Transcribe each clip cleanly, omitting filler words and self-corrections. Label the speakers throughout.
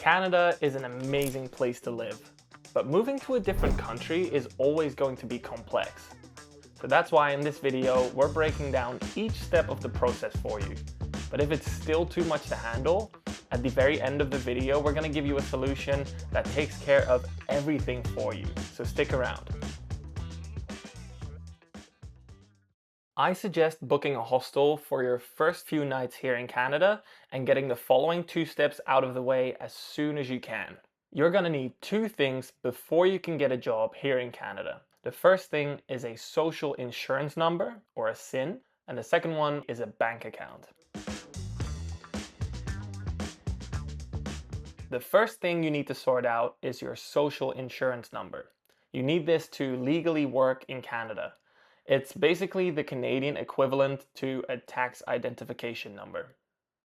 Speaker 1: Canada is an amazing place to live, but moving to a different country is always going to be complex. So that's why in this video, we're breaking down each step of the process for you. But if it's still too much to handle, at the very end of the video, we're gonna give you a solution that takes care of everything for you. So stick around. I suggest booking a hostel for your first few nights here in Canada and getting the following two steps out of the way as soon as you can. You're gonna need two things before you can get a job here in Canada. The first thing is a social insurance number, or a SIN, and the second one is a bank account. The first thing you need to sort out is your social insurance number. You need this to legally work in Canada. It's basically the Canadian equivalent to a tax identification number.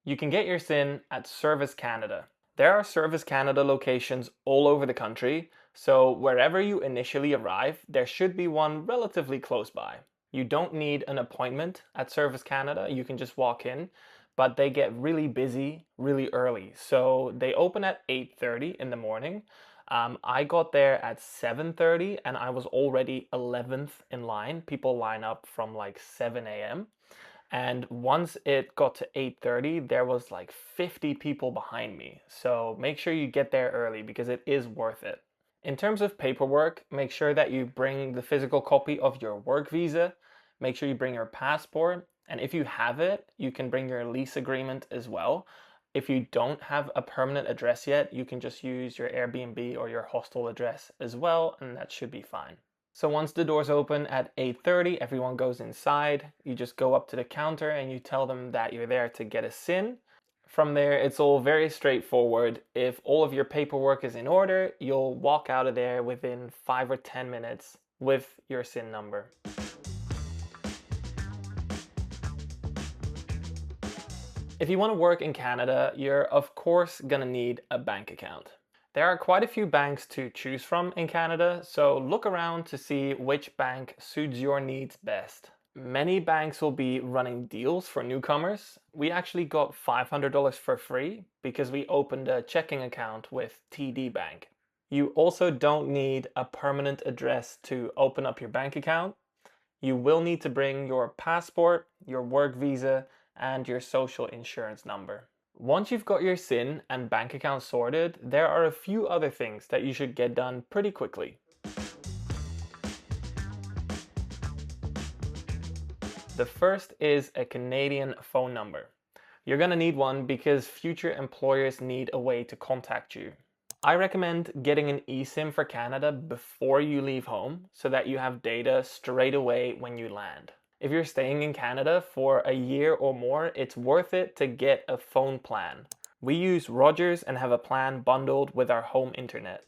Speaker 1: You can get your SIN at Service Canada. There are Service Canada locations all over the country, so wherever you initially arrive, there should be one relatively close by. You don't need an appointment at Service Canada, you can just walk in, but they get really busy really early. So they open at 8:30 in the morning. I got there at 7:30 and I was already 11th in line. People line up from like 7 a.m. And once it got to 8:30, there was like 50 people behind me. So make sure you get there early because it is worth it. In terms of paperwork, make sure that you bring the physical copy of your work visa. Make sure you bring your passport. And if you have it, you can bring your lease agreement as well. If you don't have a permanent address yet, you can just use your Airbnb or your hostel address as well, and that should be fine. So once the doors open at 8:30, everyone goes inside. You just go up to the counter and you tell them that you're there to get a SIN. From there, it's all very straightforward. If all of your paperwork is in order, you'll walk out of there within 5 or 10 minutes with your SIN number. If you want to work in Canada, you're of course gonna need a bank account. There are quite a few banks to choose from in Canada, so look around to see which bank suits your needs best. Many banks will be running deals for newcomers. We actually got $500 for free because we opened a checking account with TD Bank. You also don't need a permanent address to open up your bank account. You will need to bring your passport, your work visa, and your social insurance number. Once you've got your SIN and bank account sorted, there are a few other things that you should get done pretty quickly. The first is a Canadian phone number. You're gonna need one because future employers need a way to contact you. I recommend getting an eSIM for Canada before you leave home so that you have data straight away when you land. If you're staying in Canada for a year or more, it's worth it to get a phone plan. We use Rogers and have a plan bundled with our home internet.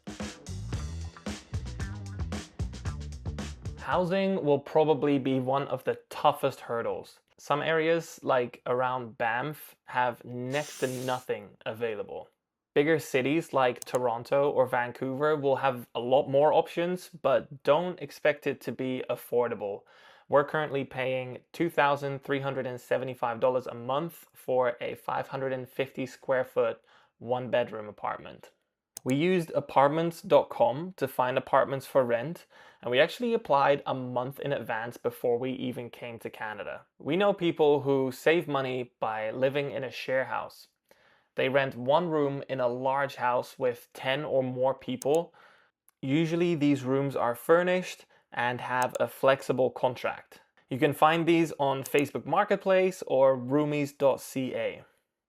Speaker 1: Housing will probably be one of the toughest hurdles. Some areas, like around Banff, have next to nothing available. Bigger cities like Toronto or Vancouver will have a lot more options, but don't expect it to be affordable. We're currently paying $2,375 a month for a 550 square foot, one bedroom apartment. We used apartments.com to find apartments for rent, and we actually applied a month in advance before we even came to Canada. We know people who save money by living in a share house. They rent one room in a large house with 10 or more people. Usually these rooms are furnished and have a flexible contract. You can find these on Facebook Marketplace or roomies.ca.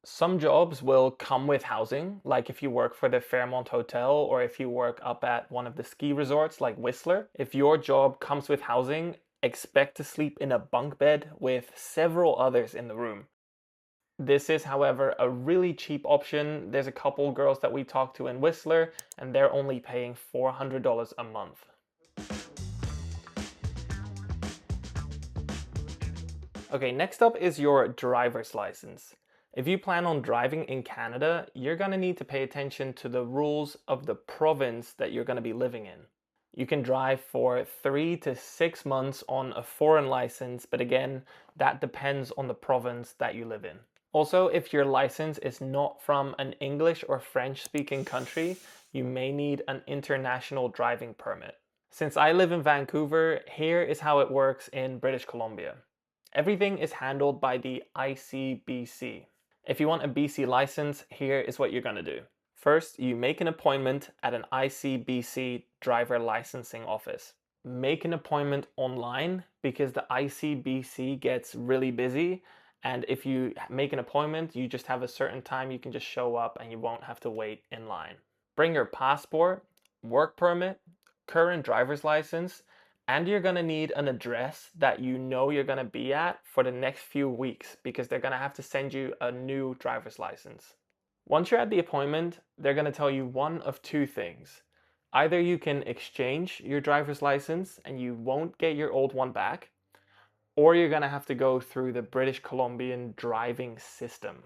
Speaker 1: Some jobs will come with housing, like if you work for the Fairmont Hotel or if you work up at one of the ski resorts like Whistler. If your job comes with housing, expect to sleep in a bunk bed with several others in the room. This is, however, a really cheap option. There's a couple girls that we talked to in Whistler and they're only paying $400 a month. Okay, next up is your driver's license. If you plan on driving in Canada, you're gonna need to pay attention to the rules of the province that you're gonna be living in. You can drive for 3 to 6 months on a foreign license, but again, that depends on the province that you live in. Also, if your license is not from an English or French speaking country, you may need an international driving permit. Since I live in Vancouver, here is how it works in British Columbia. Everything is handled by the ICBC. If you want a BC license, here is what you're going to do. First, you make an appointment at an ICBC driver licensing office. Make an appointment online because the ICBC gets really busy, and if you make an appointment, you just have a certain time you can just show up and you won't have to wait in line. Bring your passport, work permit, current driver's license, and you're going to need an address that you know you're going to be at for the next few weeks because they're going to have to send you a new driver's license. Once you're at the appointment, they're going to tell you one of two things. Either you can exchange your driver's license and you won't get your old one back, or you're going to have to go through the British Columbian driving system.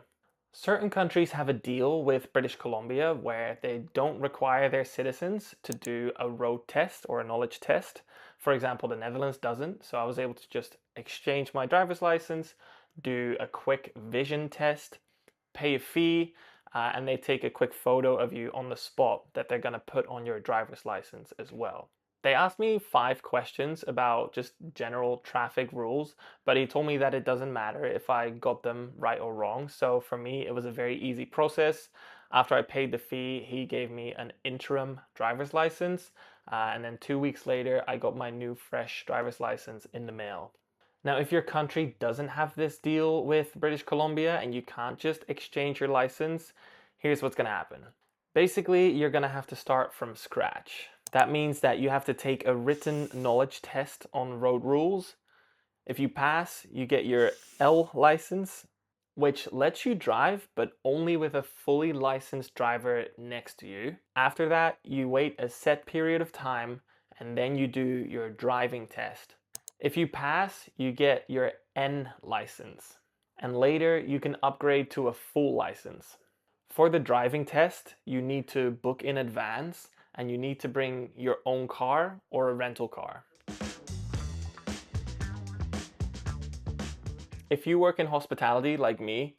Speaker 1: Certain countries have a deal with British Columbia where they don't require their citizens to do a road test or a knowledge test. For example, the Netherlands doesn't, so I was able to just exchange my driver's license, do a quick vision test, pay a fee, and they take a quick photo of you on the spot that they're going to put on your driver's license as well. They asked me 5 questions about just general traffic rules, but he told me that it doesn't matter if I got them right or wrong. So for me, it was a very easy process. After I paid the fee, he gave me an interim driver's license, and then 2 weeks later, I got my new fresh driver's license in the mail. Now, if your country doesn't have this deal with British Columbia and you can't just exchange your license, here's what's going to happen. Basically, you're going to have to start from scratch. That means that you have to take a written knowledge test on road rules. If you pass, you get your L license, which lets you drive, but only with a fully licensed driver next to you. After that, you wait a set period of time, and then you do your driving test. If you pass, you get your N license, and later you can upgrade to a full license. For the driving test, you need to book in advance, and you need to bring your own car or a rental car. If you work in hospitality like me,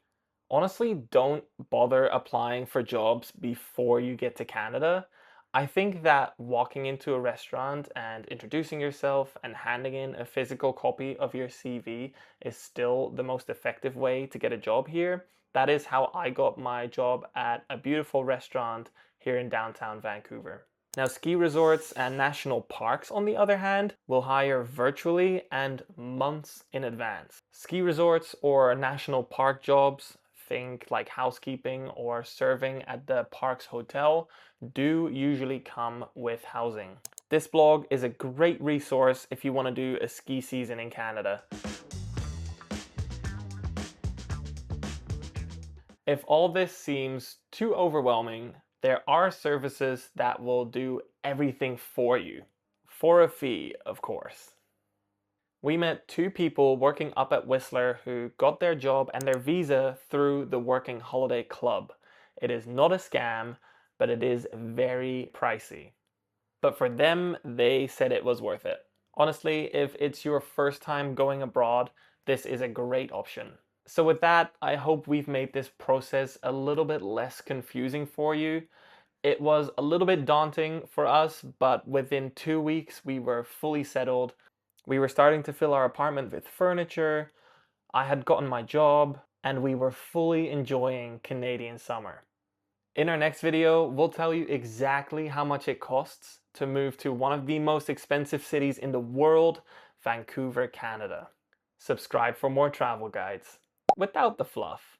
Speaker 1: honestly, don't bother applying for jobs before you get to Canada. I think that walking into a restaurant and introducing yourself and handing in a physical copy of your CV is still the most effective way to get a job here. That is how I got my job at a beautiful restaurant here in downtown Vancouver. Now, ski resorts and national parks, on the other hand, will hire virtually and months in advance. Ski resorts or national park jobs, think like housekeeping or serving at the park's hotel, do usually come with housing. This blog is a great resource if you want to do a ski season in Canada. If all this seems too overwhelming, there are services that will do everything for you, for a fee, of course. We met 2 people working up at Whistler who got their job and their visa through the Working Holiday Club. It is not a scam, but it is very pricey. But for them, they said it was worth it. Honestly, if it's your first time going abroad, this is a great option. So with that, I hope we've made this process a little bit less confusing for you. It was a little bit daunting for us, but within 2 weeks, we were fully settled. We were starting to fill our apartment with furniture. I had gotten my job, and we were fully enjoying Canadian summer. In our next video, we'll tell you exactly how much it costs to move to one of the most expensive cities in the world, Vancouver, Canada. Subscribe for more travel guides without the fluff.